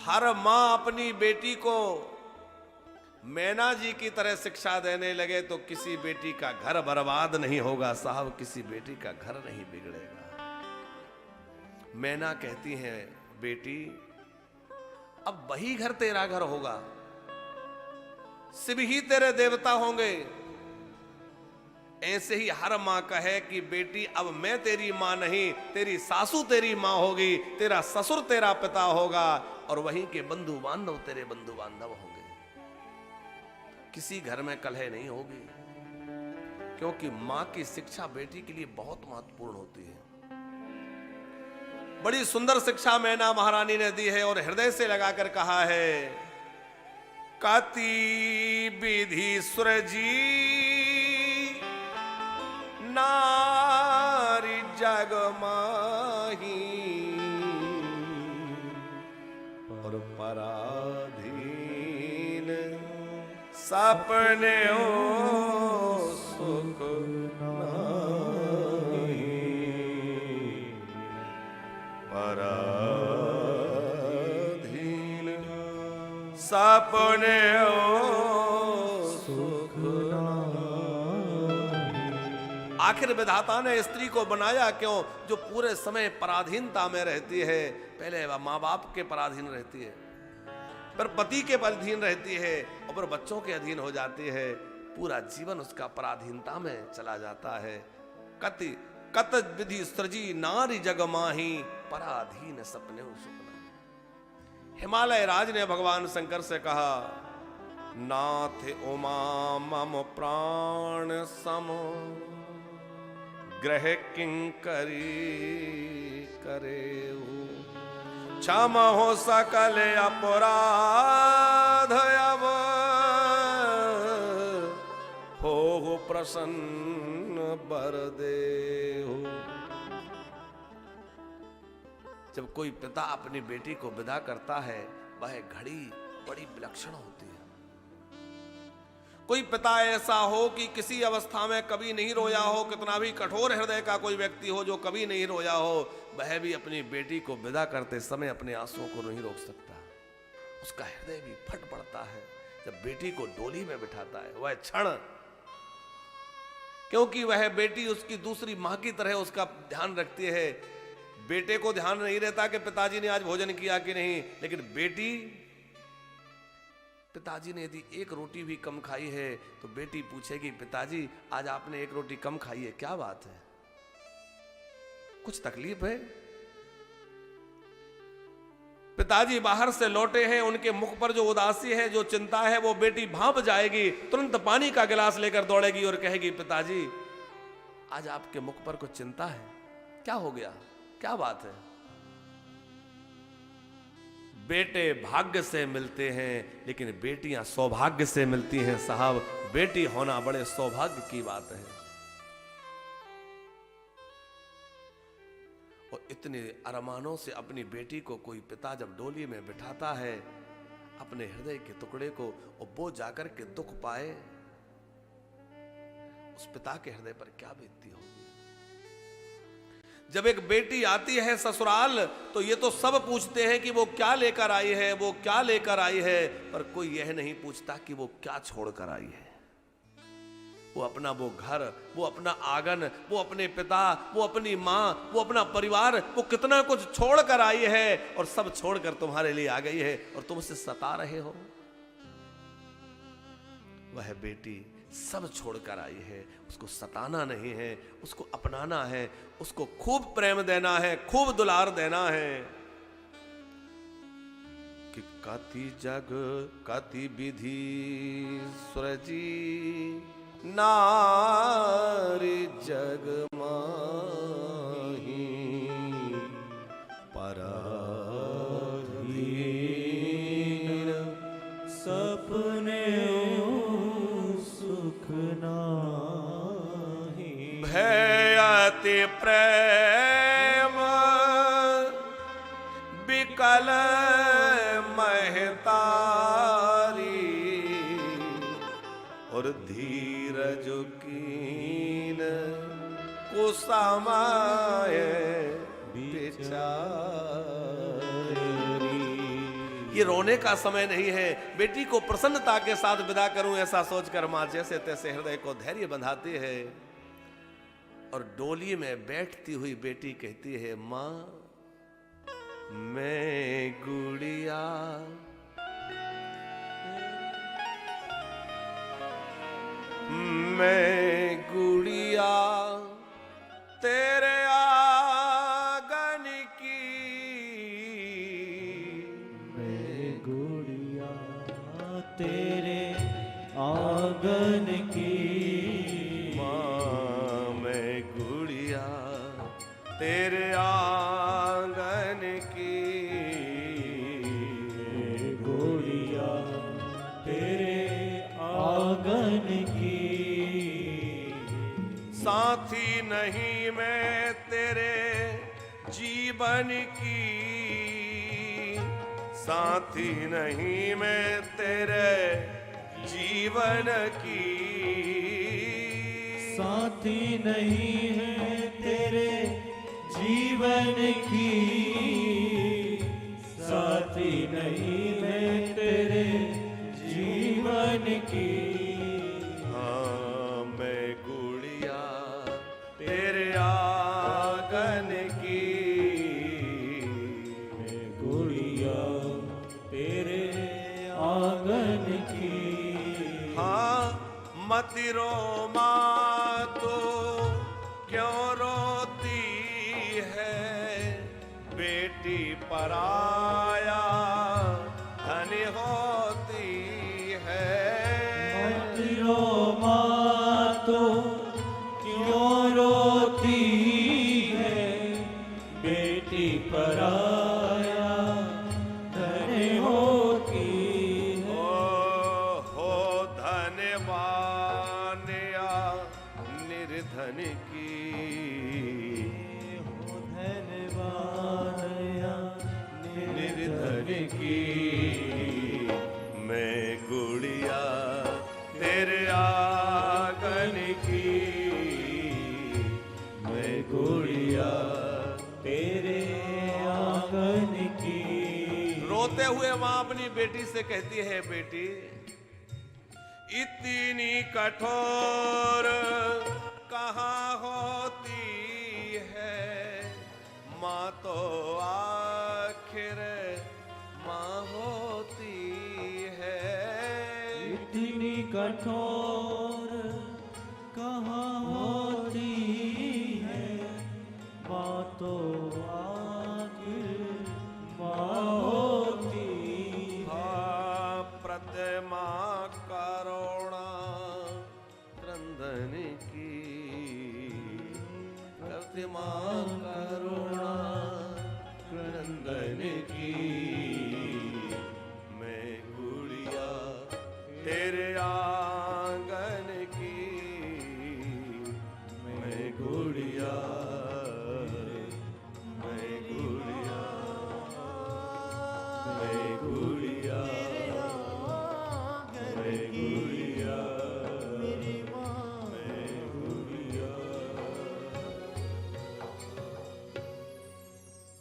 हर मां अपनी बेटी को मैना जी की तरह शिक्षा देने लगे तो किसी बेटी का घर बर्बाद नहीं होगा साहब, किसी बेटी का घर नहीं बिगड़ेगा। मैना कहती हैं, बेटी अब वही घर तेरा घर होगा, शिव ही तेरे देवता होंगे। ऐसे ही हर मां कहे कि बेटी अब मैं तेरी मां नहीं, तेरी सासू तेरी मां होगी, तेरा ससुर तेरा पिता होगा, और वहीं के बंधु बांधव तेरे बंधु बांधव होंगे। किसी घर में कलह नहीं होगी, क्योंकि मां की शिक्षा बेटी के लिए बहुत महत्वपूर्ण होती है। बड़ी सुंदर शिक्षा मैना महारानी ने दी है और हृदय से लगाकर कहा है, कति विधि सुरजी नारी जग माही, और पराधीन सपने सुख नाही, पराधीन सपने सुख नाही। आखिर विधाता ने स्त्री को बनाया क्यों? जो पूरे समय पराधीनता में रहती है। पहले वह माँ बाप के पराधीन रहती है, पर पति के अधीन रहती है, और फिर बच्चों के अधीन हो जाती है। पूरा जीवन उसका पराधीनता में चला जाता है। कति कत विधि सृजी नारी जग माही, पराधीन सपने सुपना। हिमालय राज ने भगवान शंकर से कहा, नाथ उमा मम प्राण सम, ग्रह किंकरी करे, क्षम हो सकल अपराध अब, हो प्रसन्न बर देहु। जब कोई पिता अपनी बेटी को विदा करता है, वह घड़ी बड़ी विलक्षण होती है। कोई पिता ऐसा हो कि किसी अवस्था में कभी नहीं रोया हो, कितना भी कठोर हृदय का कोई व्यक्ति हो जो कभी नहीं रोया हो, वह भी अपनी बेटी को विदा करते समय अपने आंसुओं को नहीं रोक सकता। उसका हृदय भी फट पड़ता है जब बेटी को डोली में बिठाता है वह क्षण, क्योंकि वह बेटी उसकी दूसरी मां की तरह उसका ध्यान रखती है। बेटे को ध्यान नहीं रहता कि पिताजी ने आज भोजन किया कि नहीं, लेकिन बेटी, पिताजी ने यदि एक रोटी भी कम खाई है तो बेटी पूछेगी, पिताजी आज आपने एक रोटी कम खाई है, क्या बात है, कुछ तकलीफ है? पिताजी बाहर से लौटे हैं, उनके मुख पर जो उदासी है, जो चिंता है, वो बेटी भांप जाएगी, तुरंत पानी का गिलास लेकर दौड़ेगी और कहेगी, पिताजी आज आपके मुख पर कुछ चिंता है, क्या हो गया, क्या बात है? बेटे भाग्य से मिलते हैं, लेकिन बेटियां सौभाग्य से मिलती हैं साहब। बेटी होना बड़े सौभाग्य की बात है। और इतने अरमानों से अपनी बेटी को कोई पिता जब डोली में बिठाता है, अपने हृदय के टुकड़े को, और वो जाकर के दुख पाए, उस पिता के हृदय पर क्या बीतती होगी। जब एक बेटी आती है ससुराल, तो ये तो सब पूछते हैं कि वो क्या लेकर आई है, वो क्या लेकर आई है, पर कोई यह नहीं पूछता कि वो क्या छोड़कर आई है। वो अपना वो घर, वो अपना आंगन, वो अपने पिता, वो अपनी मां, वो अपना परिवार, वो कितना कुछ छोड़कर आई है, और सब छोड़कर तुम्हारे लिए आ गई है, और तुम उसे सता रहे हो। वह बेटी सब छोड़कर आई है, उसको सताना नहीं है, उसको अपनाना है, उसको खूब प्रेम देना है, खूब दुलार देना है। कि कति जग कति विधि सुरजी नारी जग माही, पराधीन सपने सुख नाही, भयति प्रेम विकल महतारी, और धीरज कीन कुसमाय बिचारी। ये रोने का समय नहीं है, बेटी को प्रसन्नता के साथ विदा करूं, ऐसा सोचकर मां जैसे तैसे हृदय को धैर्य बंधाती है। और डोली में बैठती हुई बेटी कहती है, मां मैं गुड़िया मैं गुड़िया तेरे आंगन की, मैं गुड़िया तेरे आंगन की, माँ मैं गुड़िया तेरे आंगन की, मैं गुड़िया तेरे आंगन की, साथी नहीं मैं तेरे जीवन की, साथी नहीं मैं तेरे जीवन की, साथी नहीं है तेरे जीवन की, साथी नहीं है तेरे जीवन की, हाँ मैं गुड़िया तेरे आंगन की, मैं गुड़िया तेरे आंगन की, हाँ मत रो माँ तो क्यों रोती है, बेटी पराया धन होती है, मत रो माँ तो क्यों रोती है, बेटी पराया धन होती है, हो धनवान या निर्धन की, हो धनवान या निर्धन की, मैं गुड़िया तेरे आंगन की, मैं गुड़िया तेरे आंगन की। रोते हुए मां अपनी बेटी से कहती है, बेटी इतनी कठोर कहाँ होती है, माँ तो आखिर माँ होती है, इतनी कठोर कहाँ होती है, माँ तो आखिर माँ होती है। हाँ प्रतिमा करुणा क्रंदन की, प्रतिमा करुणा क्रंदन की,